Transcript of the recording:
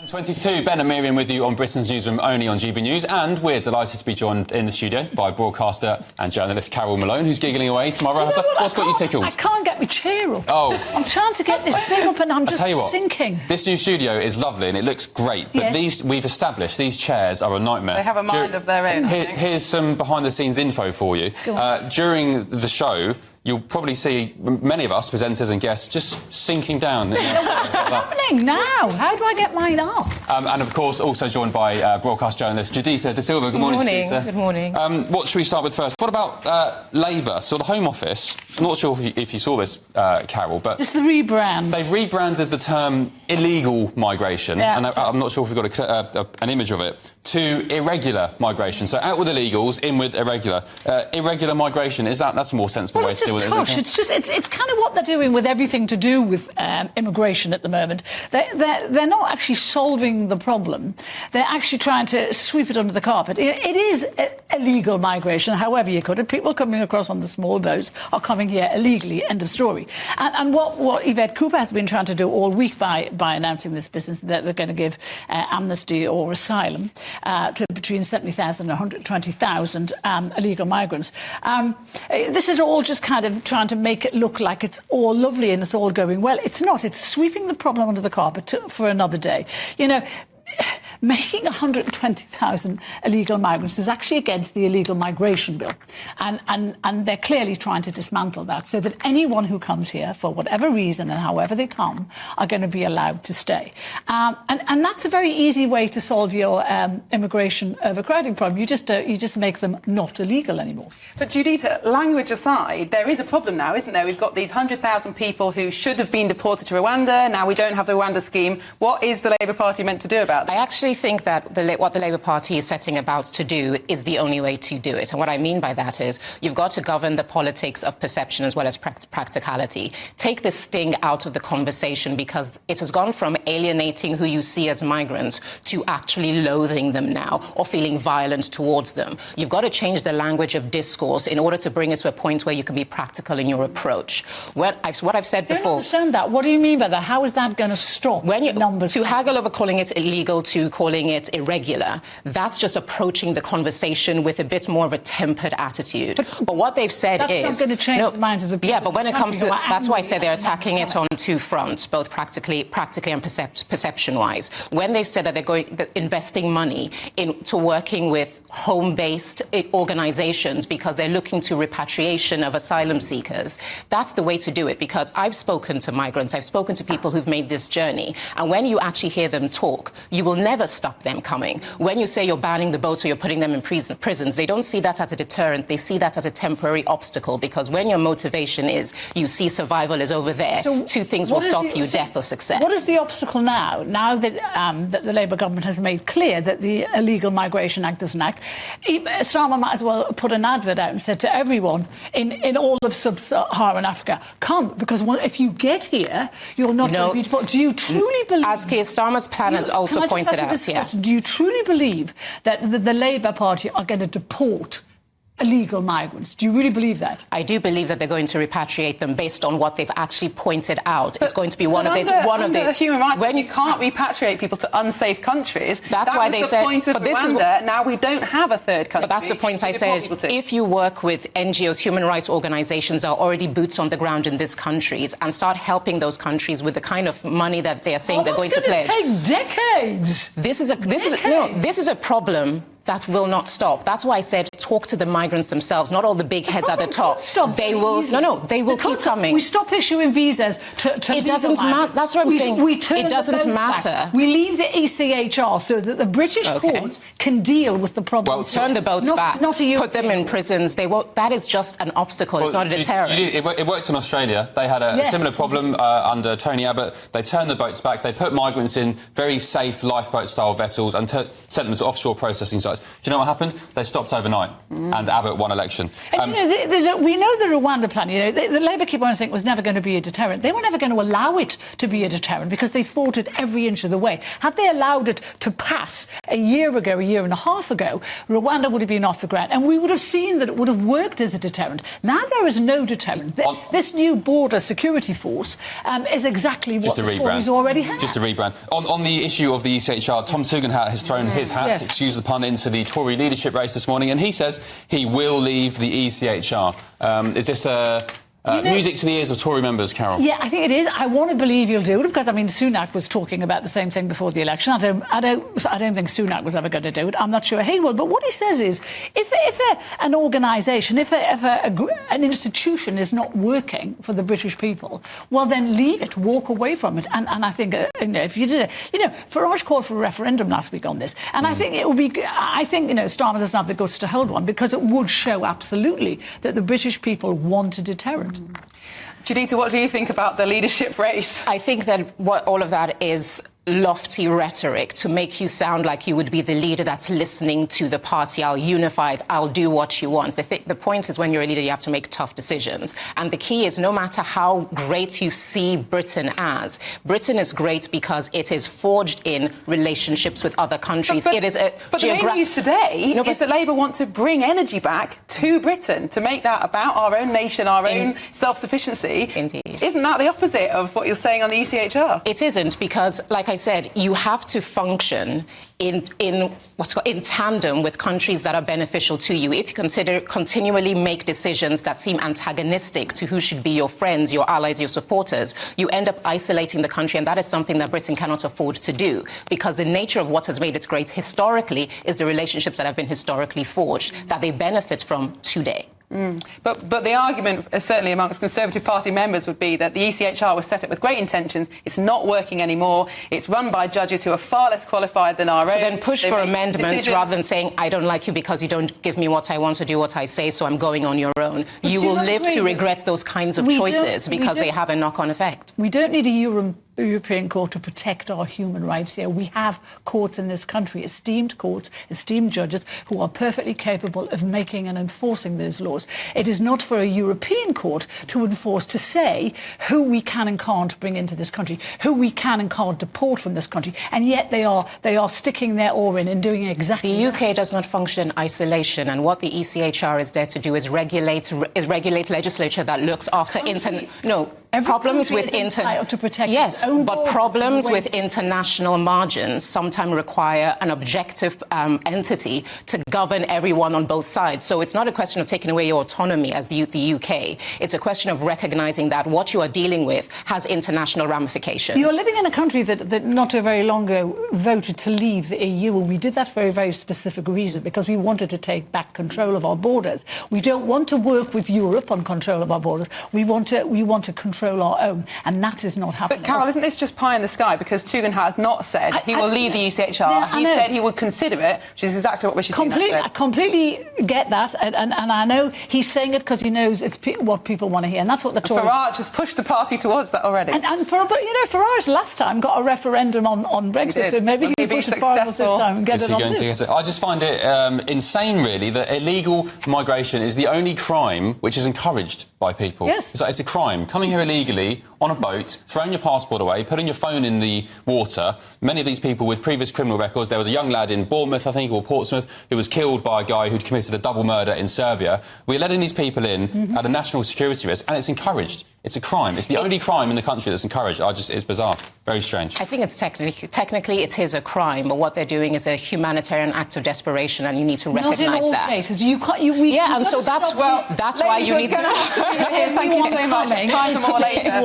22, Ben and Miriam with you on Britain's Newsroom, only on GB News, and we're delighted to be joined in the studio by broadcaster and journalist Carole Malone, who's giggling away tomorrow. What's got you tickled? I can't get my chair up. Oh. I'm trying to get this thing up and I'm just sinking. This new studio is lovely and it looks great, but we've established these chairs are a nightmare. They have a mind of their own. Here's some behind-the-scenes info for you. During the show, you'll probably see many of us, presenters and guests, just sinking down. What's happening now? How do I get mine up? And, of course, also joined by broadcast journalist Juditha De Silva. Good morning, Juditha. Good morning. What should we start with first? What about Labour? So the Home Office, I'm not sure if you saw this, Carole, but... Just the rebrand. They've rebranded the term illegal migration, and I'm not sure if we've got an image of it, to irregular migration. So out with illegals, in with irregular. Irregular migration, that's a more sensible way to deal with it, isn't it? It's kind of what they're doing with everything to do with immigration at the moment. They're not actually solving the problem. They're actually trying to sweep it under the carpet. It is illegal migration, however you could. People coming across on the small boats are coming here illegally, end of story. And what Yvette Cooper has been trying to do all week by announcing this business, that they're going to give amnesty or asylum to between 70,000 and 120,000 illegal migrants. This is all just kind of trying to make it look like it's all lovely and it's all going well. It's not. It's sweeping the problem under the carpet for another day. You know, making 120,000 illegal migrants is actually against the illegal migration bill. And they're clearly trying to dismantle that so that anyone who comes here for whatever reason and however they come are going to be allowed to stay. And that's a very easy way to solve your immigration overcrowding problem. You just make them not illegal anymore. But Juditha, language aside, there is a problem now, isn't there? We've got these 100,000 people who should have been deported to Rwanda. Now we don't have the Rwanda scheme. What is the Labour Party meant to do about this? I actually think that what the Labour Party is setting about to do is the only way to do it. And what I mean by that is you've got to govern the politics of perception as well as practicality. Take the sting out of the conversation because it has gone from alienating who you see as migrants to actually loathing them now or feeling violent towards them. You've got to change the language of discourse in order to bring it to a point where you can be practical in your approach. What I've said before... I don't understand that. What do you mean by that? How is that going to stop numbers? To haggle over calling it illegal to calling it irregular, that's just approaching the conversation with a bit more of a tempered attitude. But what they've said that's not going to change the minds of the people. Yeah, but when it comes to... That's why I said they're attacking it on two fronts, both practically and perception-wise. When they've said that they're investing money into working with home-based organisations because they're looking to repatriation of asylum seekers, that's the way to do it, because I've spoken to migrants, I've spoken to people who've made this journey, and when you actually hear them talk, you will never stop them coming. When you say you're banning the boats or you're putting them in prisons, they don't see that as a deterrent, they see that as a temporary obstacle, because when your motivation is you see survival is over there, two things will stop you, death or success. What is the obstacle now? Now that, that the Labour government has made clear that the Illegal Migration Act doesn't act, Starmer might as well put an advert out and said to everyone in all of sub-Saharan Africa, come, because if you get here, you're not going to be deported. Do you truly believe... As Keir Starmer's plan has also pointed out, do you truly believe that the Labour Party are going to deport illegal migrants? Do you really believe that? I do believe that they're going to repatriate them based on what they've actually pointed out. It's going to be one of the human rights. When you can't repatriate people to unsafe countries, that's why they said. That was the point of Rwanda. Now we don't have a third country. But that's the point I said. If you work with NGOs, human rights organisations that are already boots on the ground in these countries, and start helping those countries with the kind of money that they are saying they're going to pledge, it's going to take decades. This is a problem that will not stop. That's why I said talk to the migrants themselves, not all the big heads at the top. They will keep coming. We stop issuing visas to it doesn't matter. That's what I'm saying. It doesn't matter. Back. We leave the ECHR so that the British courts can deal with the problem. Well, turn the boats back. Put them in prisons. They won't. That is just an obstacle. It's not a deterrent. It worked in Australia. They had a similar problem under Tony Abbott. They turned the boats back. They put migrants in very safe lifeboat-style vessels and sent them to offshore processing sites. sites. Do you know what happened? They stopped overnight, and Abbott won election. And, we know the Rwanda plan. The Labour keep on saying it was never going to be a deterrent. They were never going to allow it to be a deterrent because they fought it every inch of the way. Had they allowed it to pass a year ago, a year and a half ago, Rwanda would have been off the ground, and we would have seen that it would have worked as a deterrent. Now there is no deterrent. This new border security force is exactly what the Tories already have. Just a rebrand. On the issue of the ECHR, Tom Tugendhat has thrown his hat, excuse the pun, into the Tory leadership race this morning, and he says he will leave the ECHR. Is this music to the ears of Tory members, Carole? Yeah, I think it is. I want to believe you'll do it because, I mean, Sunak was talking about the same thing before the election. I don't think Sunak was ever going to do it. I'm not sure he will. But what he says is, if an organisation, if an institution is not working for the British people, well, then leave it, walk away from it. And I think, if you did it, Farage called for a referendum last week on this, and I think it would be. I think Starmer doesn't have the guts to hold one because it would show absolutely that the British people want a deterrent. Juditha, what do you think about the leadership race? I think that all of that is lofty rhetoric to make you sound like you would be the leader that's listening to the party. I'll unify it. I'll do what you want. The point is, when you're a leader, you have to make tough decisions. And the key is, no matter how great you see Britain as, Britain is great because it is forged in relationships with other countries. But it is a the main news today is that Labour want to bring energy back to Britain, to make that about our own nation, our own self-sufficiency. Indeed. Isn't that the opposite of what you're saying on the ECHR? It isn't, because, like I said, you have to function in tandem with countries that are beneficial to you. If you continually make decisions that seem antagonistic to who should be your friends, your allies, your supporters, you end up isolating the country, and that is something that Britain cannot afford to do, because the nature of what has made it great historically is the relationships that have been historically forged, that they benefit from today. But the argument, certainly amongst Conservative Party members, would be that the ECHR was set up with great intentions. It's not working anymore. It's run by judges who are far less qualified than our own. So then push for amendments rather than saying, I don't like you because you don't give me what I want to do, what I say, so I'm going on your own. You will live to regret those kinds of choices because they have a knock-on effect. We don't need a European court to protect our human rights here. We have courts in this country, esteemed courts, esteemed judges who are perfectly capable of making and enforcing those laws. It is not for a European court to enforce, to say who we can and can't bring into this country, who we can and can't deport from this country, and yet they are sticking their oar in and doing exactly The UK does not function in isolation, and what the ECHR is there to do is regulate legislature that looks after problems with problems with international margins sometimes require an objective entity to govern everyone on both sides. So it's not a question of taking away your autonomy as the UK. It's a question of recognizing that what you are dealing with has international ramifications. You're living in a country that not so very long ago voted to leave the EU, and we did that for a very specific reason, because we wanted to take back control of our borders. We don't want to work with Europe on control of our borders. We want to control our own, and that is not happening. But Carole, isn't this just pie in the sky? Because Tugendhat has not said he will leave the ECHR. He said he would consider it, which is exactly what Rishi Sunak said. I completely get that, and I know he's saying it because he knows it's what people want to hear, and that's what the Tories... Farage has pushed the party towards that already. But Farage last time got a referendum on Brexit, so maybe he can push it forward this time and get it on this. I just find it insane, really, that illegal migration is the only crime which is encouraged by people. Yes. It's a crime. Coming here illegally on a boat, throwing your passport away, putting your phone in the water. Many of these people with previous criminal records. There was a young lad in Bournemouth, I think, or Portsmouth, who was killed by a guy who'd committed a double murder in Serbia. We're letting these people in at a national security risk, and it's encouraged. It's a crime. It's the only crime in the country that's encouraged. It's bizarre. Very strange. I think it's technically it is a crime, but what they're doing is a humanitarian act of desperation, and you need to recognise that. Not in all cases. And so that's why you need to... Thank you so much. Time for more later.